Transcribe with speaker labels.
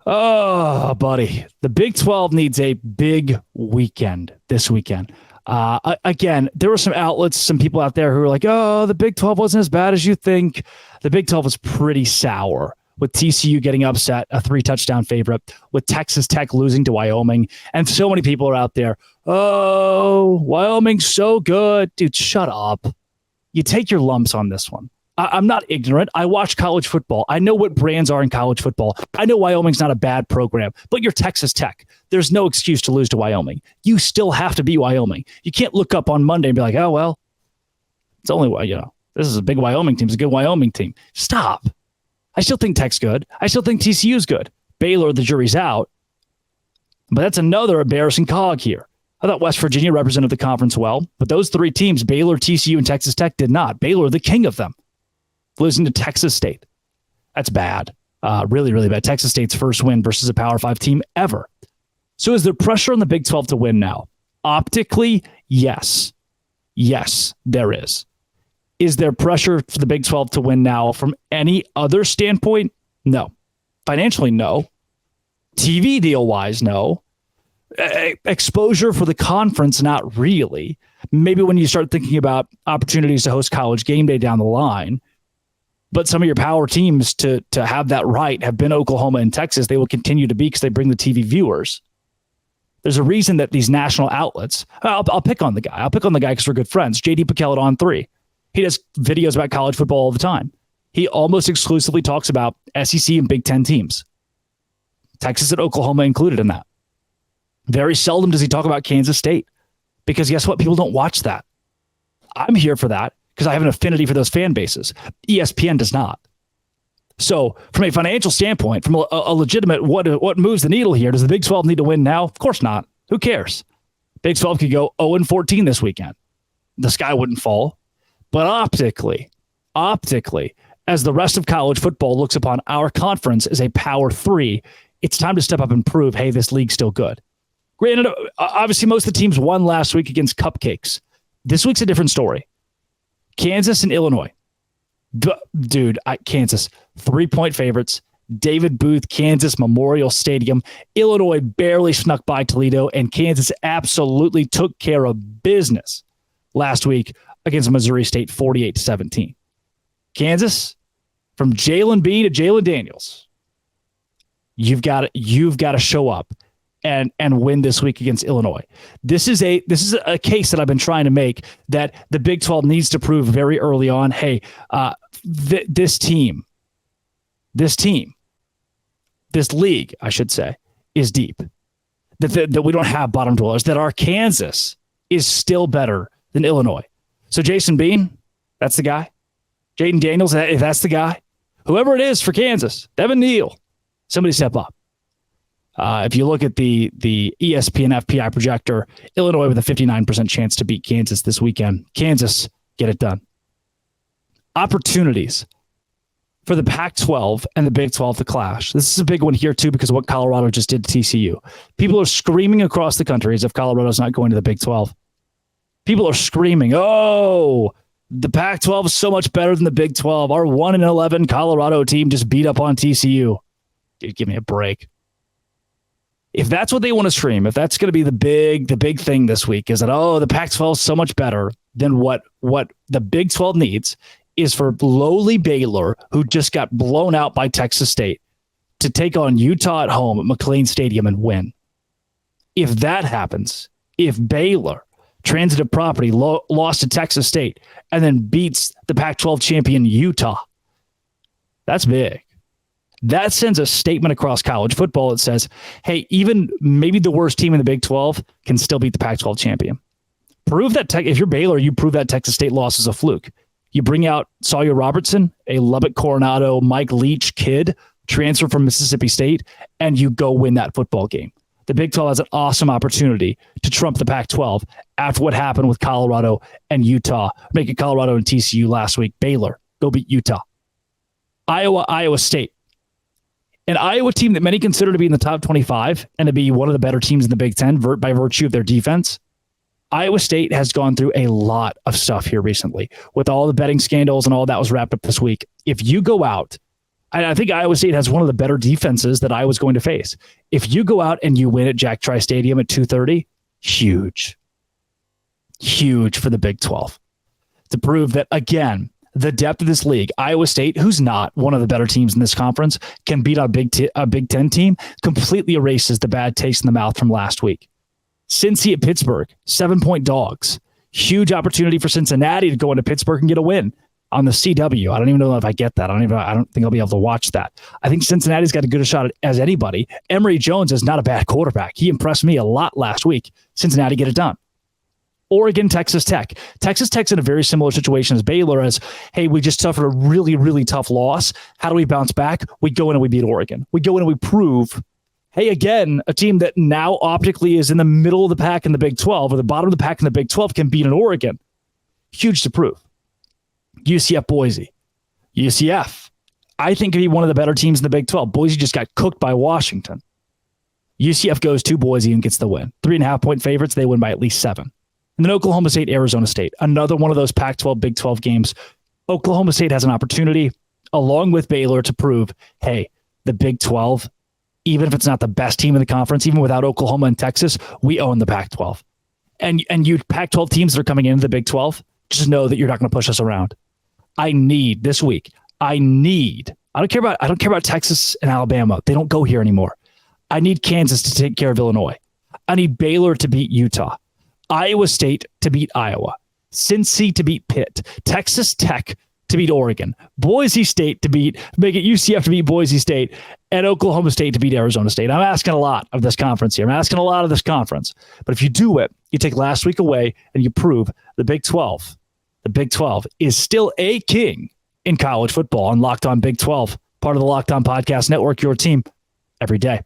Speaker 1: Oh, buddy. The Big 12 needs a big weekend this weekend. Again, there were some outlets, some people out there who were like, oh, the Big 12 wasn't as bad as you think. The Big 12 was pretty sour with TCU getting upset, a 3-touchdown favorite, with Texas Tech losing to Wyoming. And so many people are out there, oh, Wyoming's so good. Dude, shut up. You take your lumps on this one. I'm not ignorant. I watch college football. I know what brands are in college football. I know Wyoming's not a bad program, but you're Texas Tech. There's no excuse to lose to Wyoming. You still have to beat Wyoming. You can't look up on Monday and be like, oh, well, it's only, this is a big Wyoming team. It's a good Wyoming team. Stop. I still think Tech's good. I still think TCU's good. Baylor, the jury's out. But that's another embarrassing cog here. I thought West Virginia represented the conference well, but those three teams, Baylor, TCU, and Texas Tech, did not. Baylor, the king of them, losing to Texas State. That's bad. Really, really bad. Texas State's first win versus a Power 5 team ever. So is there pressure on the Big 12 to win now? Optically, yes. Yes, there is. Is there pressure for the Big 12 to win now from any other standpoint? No. Financially, no. TV deal-wise, no. Exposure for the conference, not really. Maybe when you start thinking about opportunities to host College game day down the line. But some of your power teams to have that right have been Oklahoma and Texas. They will continue to be because they bring the TV viewers. There's a reason that these national outlets, I'll pick on the guy. I'll pick on the guy because we're good friends. J.D. Pickell on 3. He does videos about college football all the time. He almost exclusively talks about SEC and Big Ten teams. Texas and Oklahoma included in that. Very seldom does he talk about Kansas State because guess what? People don't watch that. I'm here for that because I have an affinity for those fan bases. ESPN does not. So from a financial standpoint, from a legitimate, what moves the needle here? Does the Big 12 need to win now? Of course not. Who cares? Big 12 could go 0-14 this weekend. The sky wouldn't fall. But optically, as the rest of college football looks upon our conference as a Power 3, it's time to step up and prove, hey, this league's still good. Granted, obviously, most of the teams won last week against cupcakes. This week's a different story. Kansas and Illinois. Dude, Kansas, 3-point favorites. David Booth, Kansas Memorial Stadium. Illinois barely snuck by Toledo, and Kansas absolutely took care of business last week against Missouri State, 48-17. Kansas, from Jalen B to Jalen Daniels, you've got to show up and win this week against Illinois. This is a case that I've been trying to make that the Big 12 needs to prove very early on. Hey, this league, I should say, is deep. That we don't have bottom dwellers. That our Kansas is still better than Illinois. So Jason Bean, that's the guy. Jaden Daniels, if that's the guy. Whoever it is for Kansas, Devin Neal, somebody step up. If you look at the ESPN FPI projector, Illinois with a 59% chance to beat Kansas this weekend. Kansas, get it done. Opportunities for the Pac-12 and the Big 12 to clash. This is a big one here, too, because of what Colorado just did to TCU. People are screaming across the country as if Colorado's not going to the Big 12. People are screaming, oh, the Pac-12 is so much better than the Big 12. Our 1-11 Colorado team just beat up on TCU. Dude, give me a break. If that's what they want to stream, if that's going to be the big thing this week, is that, oh, the Pac-12 is so much better, then what the Big 12 needs is for lowly Baylor, who just got blown out by Texas State, to take on Utah at home at McLean Stadium and win. If that happens, if Baylor, transitive property, lost to Texas State and then beats the Pac-12 champion Utah, that's big. That sends a statement across college football that says, hey, even maybe the worst team in the Big 12 can still beat the Pac-12 champion. Prove that if you're Baylor, you prove that Texas State loss is a fluke. You bring out Sawyer Robertson, a Lubbock Coronado, Mike Leach kid, transfer from Mississippi State, and you go win that football game. The Big 12 has an awesome opportunity to trump the Pac-12 after what happened with Colorado and Utah, making Colorado and TCU last week. Baylor, go beat Utah. Iowa State. An Iowa team that many consider to be in the top 25 and to be one of the better teams in the Big 10 by virtue of their defense. Iowa State has gone through a lot of stuff here recently with all the betting scandals and all that was wrapped up this week. If you go out I think Iowa State has one of the better defenses that I was going to face. If you go out and you win at Jack Tri Stadium at 2:30, huge. Huge for the Big 12. To prove that, again, the depth of this league, Iowa State, who's not one of the better teams in this conference, can beat a Big Ten team, completely erases the bad taste in the mouth from last week. Cincy at Pittsburgh, 7-point dogs. Huge opportunity for Cincinnati to go into Pittsburgh and get a win on the CW. I don't even know if I get that. I don't think I'll be able to watch that. I think Cincinnati's got as good a shot as anybody. Emory Jones is not a bad quarterback. He impressed me a lot last week. Cincinnati get it done. Oregon, Texas Tech. Texas Tech's in a very similar situation as Baylor as, hey, we just suffered a really, really tough loss. How do we bounce back? We go in and we beat Oregon. We go in and we prove, hey, again, a team that now optically is in the middle of the pack in the Big 12 or the bottom of the pack in the Big 12 can beat an Oregon. Huge to prove. UCF, Boise. UCF, I think, could be one of the better teams in the Big 12. Boise just got cooked by Washington. UCF goes to Boise and gets the win. 3.5-point favorites. They win by at least 7. And then Oklahoma State, Arizona State, another one of those Pac-12, Big 12 games. Oklahoma State has an opportunity, along with Baylor, to prove, hey, the Big 12, even if it's not the best team in the conference, even without Oklahoma and Texas, we own the Pac-12. And you Pac-12 teams that are coming into the Big 12, just know that you're not going to push us around. I need this week. I don't care about Texas and Alabama. They don't go here anymore. I need Kansas to take care of Illinois. I need Baylor to beat Utah. Iowa State to beat Iowa, Cincy to beat Pitt, Texas Tech to beat Oregon, Boise State to make it UCF to beat Boise State, and Oklahoma State to beat Arizona State. I'm asking a lot of this conference here. But if you do it, you take last week away and you prove the Big 12 is still a king in college football. On Locked On Big 12, part of the Locked On Podcast Network, your team every day.